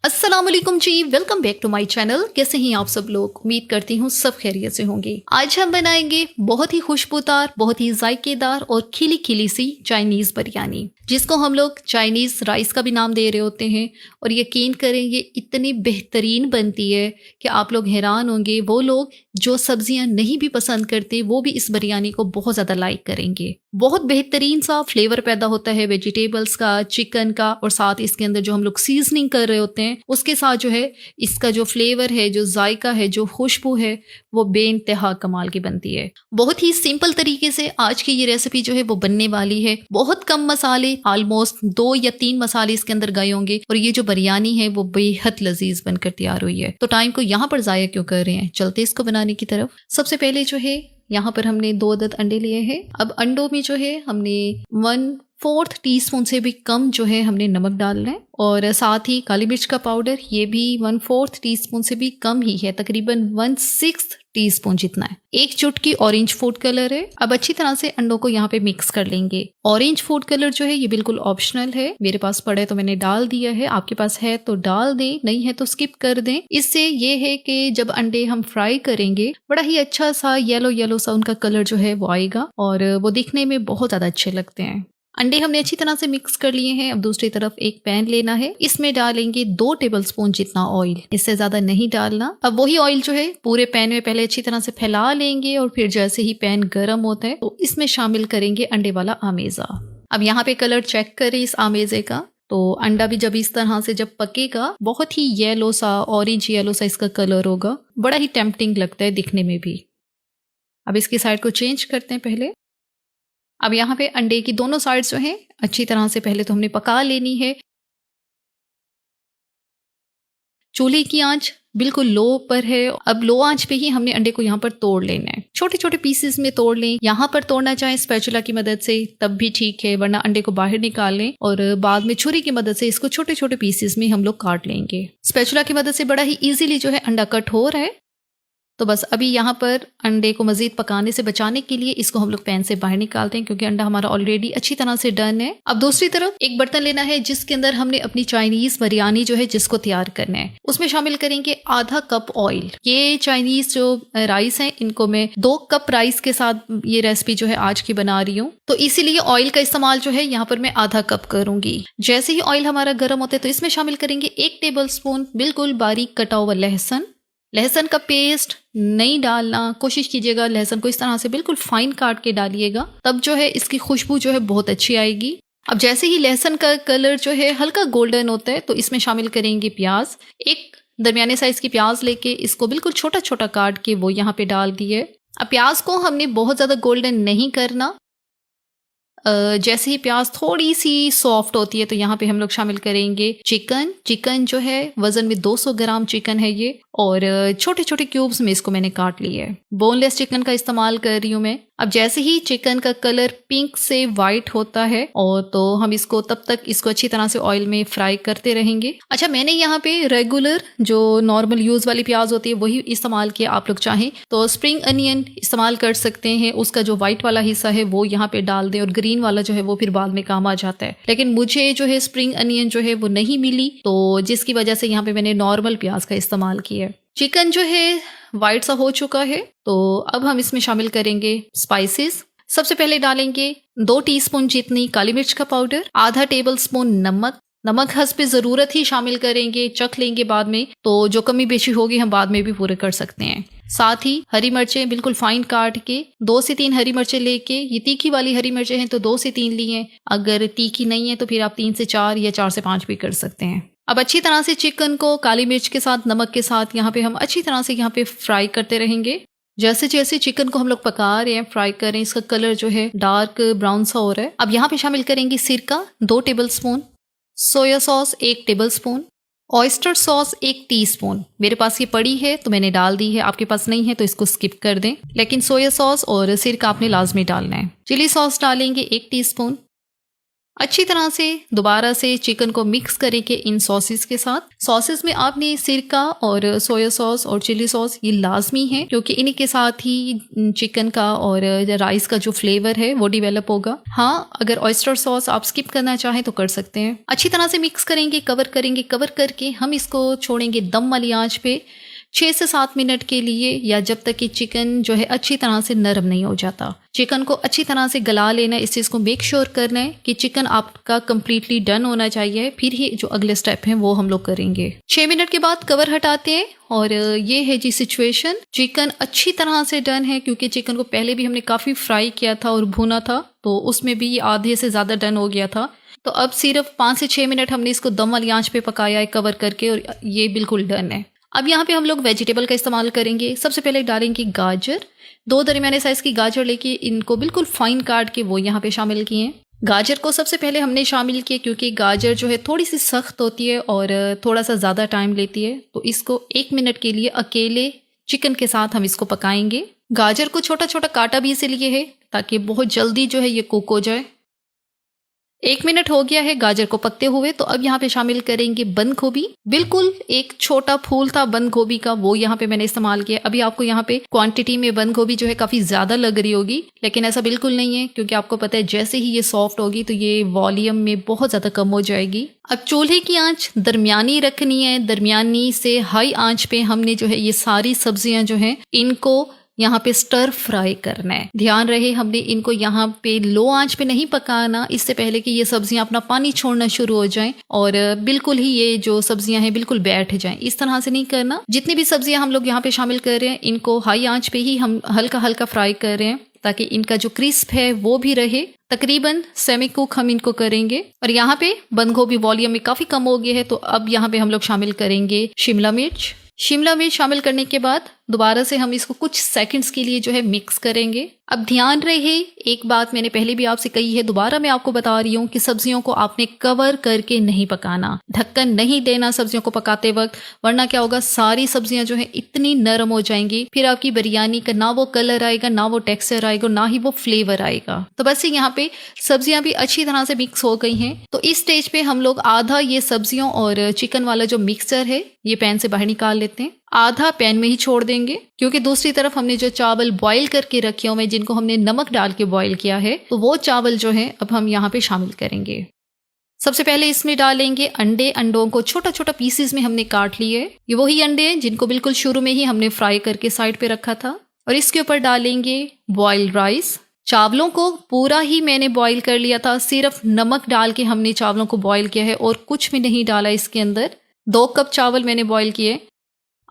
अस्सलाम वालेकुम जी, welcome back to my channel. कैसे हैं आप सब लोग? उम्मीद करती हूँ सब खैरियत से होंगे। आज हम बनाएंगे बहुत ही खुशबूदार, बहुत ही जायकेदार और खिली खिली सी चाइनीज़ बिरयानी, जिसको हम लोग चाइनीज़ राइस का भी नाम दे रहे होते हैं। और यकीन करें ये इतनी बेहतरीन बनती है कि आप लोग हैरान होंगे। वो लोग जो सब्जियां नहीं भी पसंद करते वो भी इस बिरयानी को बहुत ज़्यादा लाइक करेंगे। बहुत बेहतरीन सा फ्लेवर पैदा होता है वेजिटेबल्स का, चिकन का, और साथ इसके अंदर जो हम लोग सीजनिंग कर रहे होते हैं उसके साथ जो है इसका जो फ्लेवर है, जो जायका है, जो खुशबू है, वो बेइंतहा कमाल की बनती है। बहुत ही सिंपल तरीके से आज की ये रेसिपी जो है वो बनने वाली है। बहुत कम मसाले, ऑलमोस्ट 2 या 3 मसाले इसके अंदर गए होंगे और ये जो बिरयानी है वो बेहद लजीज बनकर तैयार हुई है। तो टाइम को यहाँ पर जाया क्यों कर रहे हैं, चलते इसको बनाने की तरफ। सबसे पहले जो है यहाँ पर हमने 2 अदद अंडे लिए हैं। अब अंडों में जो है हमने 1/4 टीस्पून से भी कम जो है हमने नमक डालना है, और साथ ही काली मिर्च का पाउडर, ये भी 1/4 टीस्पून से भी कम ही है, तकरीबन 1/6 टीस्पून जितना है। 1 चुटकी ऑरेंज फूड कलर है। अब अच्छी तरह से अंडों को यहाँ पे मिक्स कर लेंगे। ऑरेंज फूड कलर जो है ये बिल्कुल ऑप्शनल है, मेरे पास पड़े तो मैंने डाल दिया है। आपके पास है तो डाल दें, नहीं है तो स्किप कर दें। इससे ये है कि जब अंडे हम फ्राई करेंगे बड़ा ही अच्छा सा येलो येलो सा उनका कलर जो है वो आएगा और वो दिखने में बहुत ज्यादा अच्छे लगते हैं। अंडे हमने अच्छी तरह से मिक्स कर लिए हैं। अब दूसरी तरफ एक पैन लेना है, इसमें डालेंगे 2 टेबलस्पून जितना ऑयल, इससे ज्यादा नहीं डालना। अब वही ऑयल जो है पूरे पैन में पहले अच्छी तरह से फैला लेंगे और फिर जैसे ही पैन गर्म होता है तो इसमें शामिल करेंगे अंडे वाला आमेजा। अब यहाँ पे कलर चेक करें इस आमेजे का, तो अंडा भी जब इस तरह से जब पकेगा बहुत ही येलो सा, ऑरेंज येलो सा इसका कलर होगा, बड़ा ही टेम्पटिंग लगता है दिखने में भी। अब इसकी साइड को चेंज करते हैं पहले। अब यहाँ पे अंडे की दोनों साइड जो है अच्छी तरह से पहले तो हमने पका लेनी है। चूल्हे की आंच बिल्कुल लो पर है। अब लो आंच पे ही हमने अंडे को यहाँ पर तोड़ लेना है, छोटे छोटे पीसेस में तोड़ लें। यहाँ पर तोड़ना चाहें स्पैचुला की मदद से तब भी ठीक है, वरना अंडे को बाहर निकाल लें और बाद में छुरी की मदद से इसको छोटे छोटे पीसेस में हम लोग काट लेंगे। स्पैचुला की मदद से बड़ा ही इजीली जो है अंडा कट हो रहा है। तो बस अभी यहाँ पर अंडे को मजीद पकाने से बचाने के लिए इसको हम लोग पैन से बाहर निकालते हैं, क्योंकि अंडा हमारा ऑलरेडी अच्छी तरह से डन है। अब दूसरी तरफ एक बर्तन लेना है जिसके अंदर हमने अपनी चाइनीज बिरयानी जो है जिसको तैयार करना है, उसमें शामिल करेंगे आधा कप ऑयल। ये चाइनीज जो राइस है इनको मैं 2 कप राइस के साथ ये रेसिपी जो है आज की बना रही हूँ, तो इसीलिए ऑयल का इस्तेमाल जो है यहाँ पर मैं आधा कप करूंगी। जैसे ही ऑयल हमारा गर्म होता है तो इसमें शामिल करेंगे 1 टेबल स्पून बिल्कुल बारीक कटा हुआ लहसुन। लहसुन का पेस्ट नहीं डालना, कोशिश कीजिएगा लहसुन को इस तरह से बिल्कुल फाइन काट के डालिएगा, तब जो है इसकी खुशबू जो है बहुत अच्छी आएगी। अब जैसे ही लहसुन का कलर जो है हल्का गोल्डन होता है तो इसमें शामिल करेंगे प्याज। एक दरमियाने साइज की प्याज लेके इसको बिल्कुल छोटा छोटा काट के वो यहाँ पे डाल दिए। अब प्याज को हमने बहुत ज्यादा गोल्डन नहीं करना। जैसे ही प्याज थोड़ी सी सॉफ्ट होती है तो यहाँ पे हम लोग शामिल करेंगे चिकन। चिकन जो है वजन में 200 ग्राम चिकन है ये, और छोटे छोटे क्यूब्स में इसको मैंने काट लिया है। बोनलेस चिकन का इस्तेमाल कर रही हूँ मैं। अब जैसे ही चिकन का कलर पिंक से वाइट होता है और तो हम इसको तब तक इसको अच्छी तरह से ऑयल में फ्राई करते रहेंगे। अच्छा, मैंने यहाँ पे रेगुलर जो नॉर्मल यूज वाली प्याज होती है वही इस्तेमाल किया। आप लोग चाहें तो स्प्रिंग अनियन इस्तेमाल कर सकते हैं, उसका जो व्हाइट वाला हिस्सा है वो यहाँ पे डाल दें और ग्रीन वाला जो है वो फिर बाद में काम आ जाता है। लेकिन मुझे जो है स्प्रिंग अनियन जो है वो नहीं मिली, तो जिसकी वजह से यहाँ पे मैंने नॉर्मल प्याज का इस्तेमाल किया। चिकन जो है वाइट सा हो चुका है, तो अब हम इसमें शामिल करेंगे स्पाइसेस। सबसे पहले डालेंगे 2 टीस्पून जितनी काली मिर्च का पाउडर, आधा टेबल स्पून नमक। नमक हस्बे जरूरत ही शामिल करेंगे, चख लेंगे बाद में, तो जो कमी बेशी होगी हम बाद में भी पूरे कर सकते हैं। साथ ही हरी मिर्चें बिल्कुल फाइन काट के 2 से 3 हरी मिर्चें लेके, ये तीखी वाली हरी मिर्चें हैं तो 2 से 3 ली हैं, अगर तीखी नहीं है तो फिर आप 3 से 4 या 4 से 5 भी कर सकते हैं। अब अच्छी तरह से चिकन को काली मिर्च के साथ, नमक के साथ यहाँ पे हम अच्छी तरह से यहाँ पे फ्राई करते रहेंगे। जैसे जैसे चिकन को हम लोग पका रहे हैं, फ्राई कर रहे हैं, इसका कलर जो है डार्क ब्राउन सा हो रहा है। अब यहाँ पे शामिल करेंगे सिरका 2 table spoon, soya sauce 1 table spoon, oyster sauce 1 teaspoon. मेरे पास ये पड़ी है तो मैंने डाल दी है, आपके पास नहीं है तो इसको स्किप कर दें, लेकिन सोया सॉस और सिरका आपने लाजमी डालना है। चिली सॉस डालेंगे 1 टीस्पून, अच्छी तरह से दोबारा से चिकन को मिक्स करेंगे इन सॉसेस के साथ। सॉसेस में आपने सिरका और सोया सॉस और चिली सॉस ये लाजमी है, क्योंकि इन्हीं के साथ ही चिकन का और राइस का जो फ्लेवर है वो डिवेलप होगा। हाँ, अगर ऑयस्टर सॉस आप स्किप करना चाहें तो कर सकते हैं। अच्छी तरह से मिक्स करेंगे, कवर करेंगे। कवर करके हम इसको छोड़ेंगे दम वाली आंच पे 6 से 7 मिनट के लिए, या जब तक कि चिकन जो है अच्छी तरह से नरम नहीं हो जाता। चिकन को अच्छी तरह से गला लेना है, इस चीज़ को मेक श्योर करना है कि चिकन आपका कंप्लीटली डन होना चाहिए। फिर ही जो अगले स्टेप हैं वो हम लोग करेंगे। 6 मिनट के बाद कवर हटाते हैं और ये है जी सिचुएशन। चिकन अच्छी तरह से डन है, क्योंकि चिकन को पहले भी हमने काफ़ी फ्राई किया था और भुना था, तो उसमें भी आधे से ज़्यादा डन हो गया था। तो अब सिर्फ 5 से 6 मिनट हमने इसको दम वाली आंच पे पकाया है कवर करके, और ये बिल्कुल डन है। अब यहाँ पे हम लोग वेजिटेबल का इस्तेमाल करेंगे। सबसे पहले डालेंगे गाजर। 2 दरमियाने साइज़ की गाजर लेके इनको बिल्कुल फाइन काट के वो यहाँ पे शामिल किए हैं। गाजर को सबसे पहले हमने शामिल किया क्योंकि गाजर जो है थोड़ी सी सख्त होती है और थोड़ा सा ज़्यादा टाइम लेती है, तो इसको 1 मिनट के लिए अकेले चिकन के साथ हम इसको पकाएंगे। गाजर को छोटा छोटा काटा भी इसीलिए है ताकि बहुत जल्दी जो है ये कुक हो जाए। 1 मिनट हो गया है गाजर को पकते हुए, तो अब यहाँ पे शामिल करेंगे बंद गोभी। बिल्कुल एक छोटा फूल था बंद गोभी का, वो यहाँ पे मैंने इस्तेमाल किया। अभी आपको यहाँ पे क्वांटिटी में बंद गोभी जो है काफ़ी ज़्यादा लग रही होगी, लेकिन ऐसा बिल्कुल नहीं है, क्योंकि आपको पता है जैसे ही ये सॉफ्ट होगी तो ये वॉल्यूम में बहुत ज़्यादा कम हो जाएगी। अब चूल्हे की आंच दरमियानी रखनी है। दरमियानी से हाई आंच पे हमने जो है ये सारी सब्जियां जो हैं इनको यहाँ पे स्टर फ्राई करना है। ध्यान रहे हमने इनको यहाँ पे लो आंच पे नहीं पकाना, इससे पहले कि ये सब्जियां अपना पानी छोड़ना शुरू हो जाएं और बिल्कुल ही ये जो सब्जियां हैं बिल्कुल बैठ जाएं। इस तरह से नहीं करना। जितनी भी सब्जियां हम लोग यहाँ पे शामिल कर रहे हैं इनको हाई आंच पे ही हम हल्का हल्का फ्राई कर रहे हैं, ताकि इनका जो क्रिस्प है वो भी रहे। तकरीबन सेमी कुक हम इनको करेंगे। और यहाँ पे बंद गोभी वॉल्यूम में काफी कम हो गया है, तो अब यहाँ पे हम लोग शामिल करेंगे शिमला मिर्च। शिमला मिर्च शामिल करने के बाद दोबारा से हम इसको कुछ सेकंड्स के लिए जो है मिक्स करेंगे। अब ध्यान रहे, एक बात मैंने पहले भी आपसे कही है, दोबारा मैं आपको बता रही हूँ कि सब्जियों को आपने कवर करके नहीं पकाना, ढक्कन नहीं देना सब्जियों को पकाते वक्त, वरना क्या होगा सारी सब्जियां जो है इतनी नरम हो जाएंगी, फिर आपकी बिरयानी का ना वो कलर आएगा, ना वो टेक्सचर आएगा, ना ही वो फ्लेवर आएगा। तो बस यहाँ पे सब्जियां भी अच्छी तरह से मिक्स हो गई हैं। तो इस स्टेज पे हम लोग आधा ये सब्जियों और चिकन वाला जो मिक्सचर है ये पैन से बाहर निकाल लेते हैं। आधा पैन में ही छोड़ देंगे, क्योंकि दूसरी तरफ हमने जो चावल बॉईल करके रखे हुए जिनको हमने नमक डाल के बॉईल किया है, तो वो चावल जो है अब हम यहाँ पे शामिल करेंगे। सबसे पहले इसमें डालेंगे अंडे। अंडों को छोटा छोटा पीसेस में हमने काट लिए। ये वही अंडे हैं जिनको बिल्कुल शुरू में ही हमने फ्राई करके साइड पे रखा था। और इसके ऊपर डालेंगे बॉइल्ड राइस। चावलों को पूरा ही मैंने बॉईल कर लिया था, सिर्फ नमक डाल के हमने चावलों को बॉईल किया है और कुछ भी नहीं डाला इसके अंदर। 2 कप चावल मैंने बॉईल किए।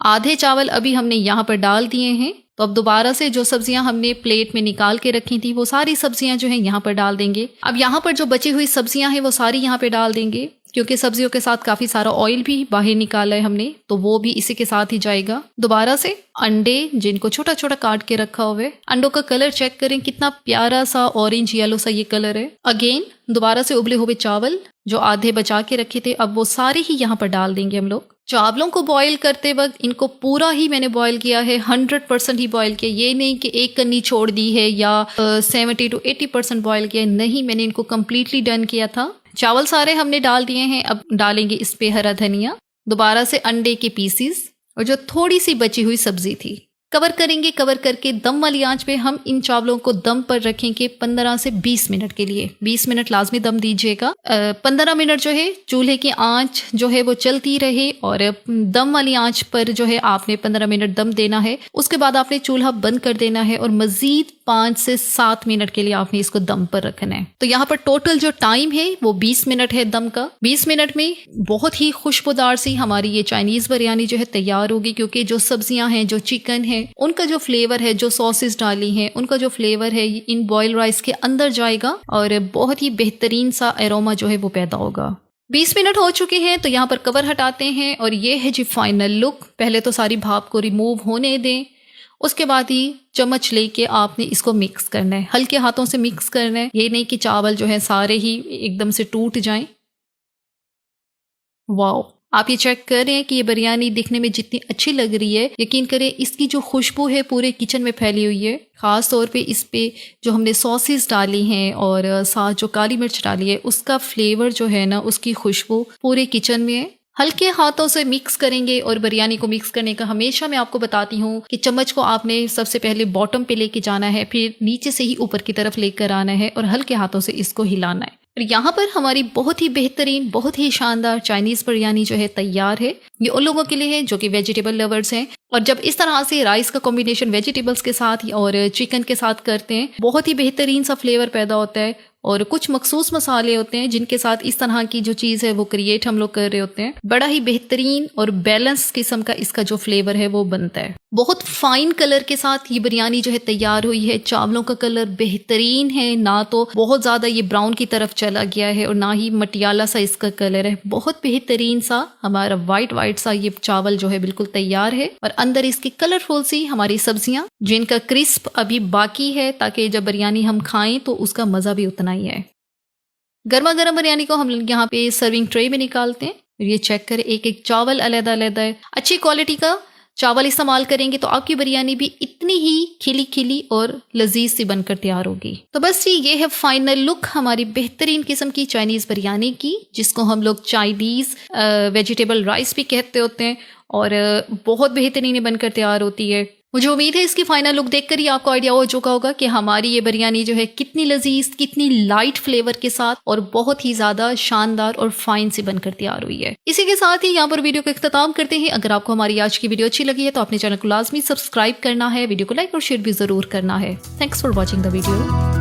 आधे चावल अभी हमने यहाँ पर डाल दिए हैं। तो अब दोबारा से जो सब्जियां हमने प्लेट में निकाल के रखी थी वो सारी सब्जियां जो हैं यहाँ पर डाल देंगे। अब यहाँ पर जो बची हुई सब्जियां हैं वो सारी यहाँ पे डाल देंगे, क्योंकि सब्जियों के साथ काफी सारा ऑयल भी बाहर निकाला है हमने, तो वो भी इसी के साथ ही जाएगा। दोबारा से अंडे जिनको छोटा छोटा काट के रखा हुआ है, अंडों का कलर चेक करें कितना प्यारा सा ऑरेंज येलो सा ये कलर है। अगेन दोबारा से उबले हुए चावल जो आधे बचा के रखे थे अब वो सारे ही यहाँ पर डाल देंगे हम लोग। चावलों को बॉईल करते वक्त इनको पूरा ही मैंने बॉईल किया है, 100% ही बॉईल किया। ये नहीं कि एक कन्नी छोड़ दी है या 70 to 80% बॉईल किया, नहीं, मैंने इनको कम्प्लीटली डन किया था। चावल सारे हमने डाल दिए हैं। अब डालेंगे इस पे हरा धनिया, दोबारा से अंडे के पीसीस और जो थोड़ी सी बची हुई सब्जी थी। कवर करेंगे। कवर करके दम वाली आंच पे हम इन चावलों को दम पर रखेंगे 15 से 20 मिनट के लिए। 20 मिनट लाजमी दम दीजिएगा। 15 मिनट जो है चूल्हे की आंच जो है वो चलती रहे और दम वाली आंच पर जो है आपने 15 मिनट दम देना है। उसके बाद आपने चूल्हा बंद कर देना है और मजीद 5 से 7 मिनट के लिए आपने इसको दम पर रखना है। तो यहाँ पर टोटल जो टाइम है वो 20 मिनट है दम का। 20 मिनट में बहुत ही खुशबूदार सी हमारी ये चाइनीज बिरयानी जो है तैयार होगी, क्योंकि जो सब्जियां हैं, जो चिकन है, उनका जो फ्लेवर है, जो सॉसेस डाली हैं उनका जो फ्लेवर है इन बॉइल्ड राइस के अंदर जाएगा और बहुत ही बेहतरीन सा एरोमा जो है वो पैदा होगा। 20 मिनट हो चुके हैं, तो यहाँ पर कवर हटाते हैं और ये है जी फाइनल लुक। पहले तो सारी भाप को रिमूव होने दें, उसके बाद ही चम्मच लेके आपने इसको मिक्स करना है, हल्के हाथों से मिक्स करना है। ये नहीं कि चावल जो है सारे ही एकदम से टूट जाएं। वाओ, आप ये चेक करें कि ये बिरयानी दिखने में जितनी अच्छी लग रही है, यकीन करें इसकी जो खुशबू है पूरे किचन में फैली हुई है। ख़ास तौर पे इस पे जो हमने सॉसेस डाली हैं और साथ जो काली मिर्च डाली है, उसका फ्लेवर जो है ना, उसकी खुशबू पूरे किचन में है। हल्के हाथों से मिक्स करेंगे और बिरयानी को मिक्स करने का हमेशा मैं आपको बताती हूँ कि चम्मच को आपने सबसे पहले बॉटम पे लेके जाना है, फिर नीचे से ही ऊपर की तरफ लेकर आना है और हल्के हाथों से इसको हिलाना है। और यहाँ पर हमारी बहुत ही बेहतरीन, बहुत ही शानदार चाइनीज़ बिरयानी जो है तैयार है। ये उन लोगों के लिए है जो कि वेजिटेबल लवर्स हैं, और जब इस तरह से राइस का कॉम्बिनेशन वेजिटेबल्स के साथ और चिकन के साथ करते हैं, बहुत ही बेहतरीन सा फ्लेवर पैदा होता है। और कुछ मखसूस मसाले होते हैं जिनके साथ इस तरह की जो चीज़ है वो क्रिएट हम लोग कर रहे होते हैं। बड़ा ही बेहतरीन और बैलेंस किस्म का इसका जो फ्लेवर है वो बनता है। बहुत फाइन कलर के साथ ये बिरयानी जो है तैयार हुई है। चावलों का कलर बेहतरीन है, ना तो बहुत ज़्यादा ये ब्राउन की तरफ चला गया है और ना ही मटियाला सा इसका कलर है। बहुत बेहतरीन सा हमारा वाइट सा ये चावल जो है बिल्कुल तैयार है, और अंदर इसकी कलरफुल सी हमारी सब्जियां जिनका क्रिस्प अभी बाकी है, ताकि जब बिरयानी हम खाएं तो उसका मज़ा भी उतना ही है। गर्मा गर्म बिरयानी को हम यहाँ पे सर्विंग ट्रे में निकालते हैं। ये चेक करें, एक एक चावल अलग अलग है। अच्छी क्वालिटी का चावल इस्तेमाल करेंगे तो आपकी बिरयानी भी इतनी ही खिली खिली और लजीज सी बनकर तैयार होगी। तो बस ये है फाइनल लुक हमारी बेहतरीन किस्म की चाइनीज़ बिरयानी की, जिसको हम लोग चाइनीज़ वेजिटेबल राइस भी कहते होते हैं, और बहुत बेहतरीन बनकर तैयार होती है। मुझे उम्मीद है इसकी फाइनल लुक देखकर ही आपको आइडिया हो चुका होगा कि हमारी ये बिरयानी जो है कितनी लजीज, कितनी लाइट फ्लेवर के साथ और बहुत ही ज़्यादा शानदार और फाइन सी बनकर तैयार हुई है। इसी के साथ ही यहाँ पर वीडियो का इख्तिताम करते हैं। अगर आपको हमारी आज की वीडियो अच्छी लगी है तो अपने चैनल को लाजमी सब्सक्राइब करना है, वीडियो को लाइक और शेयर भी ज़रूर करना है। Thanks for watching the video.